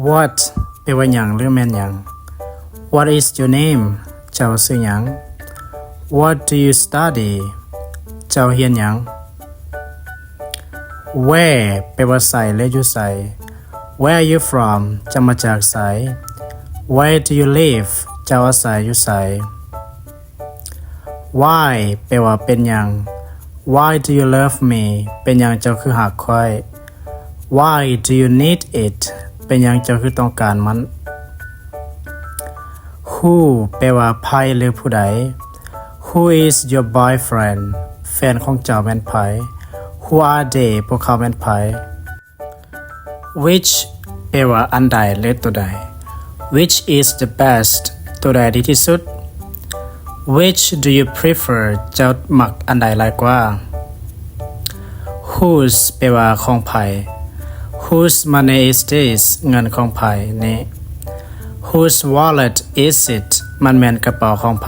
What แปลว่าหยังหรือแม่นหยัง What is your name เจ้าชื่อหยัง What do you study เจ้าเรียนหยัง Where แปลว่าไสและอยู่ไส Where are you from จะมาจากไส Where do you live เจ้าอาศัยอยู่ไส Why แปลว่าเป็นหยัง Why do you love me เป็นหยังเจ้าคือหักข้อย Why do you need it เป็นหยังเจ้าคือต้องการมัน Who แปลว่าไผหรือผู้ใด Who is your boyfriend แฟนของเจ้าแม่นไผ Who are they พวกเขาแม่นไผ Which แปลว่าอันใดหรือตัวใด Which is the best ตัวใดดีที่สุด Which do you prefer เจ้ามักอันใดหลายกว่า Whose แปลว่าของไผ Whose money is this เงินของไผนี่ Whose wallet is it มันแม่นกระเป๋าของไผ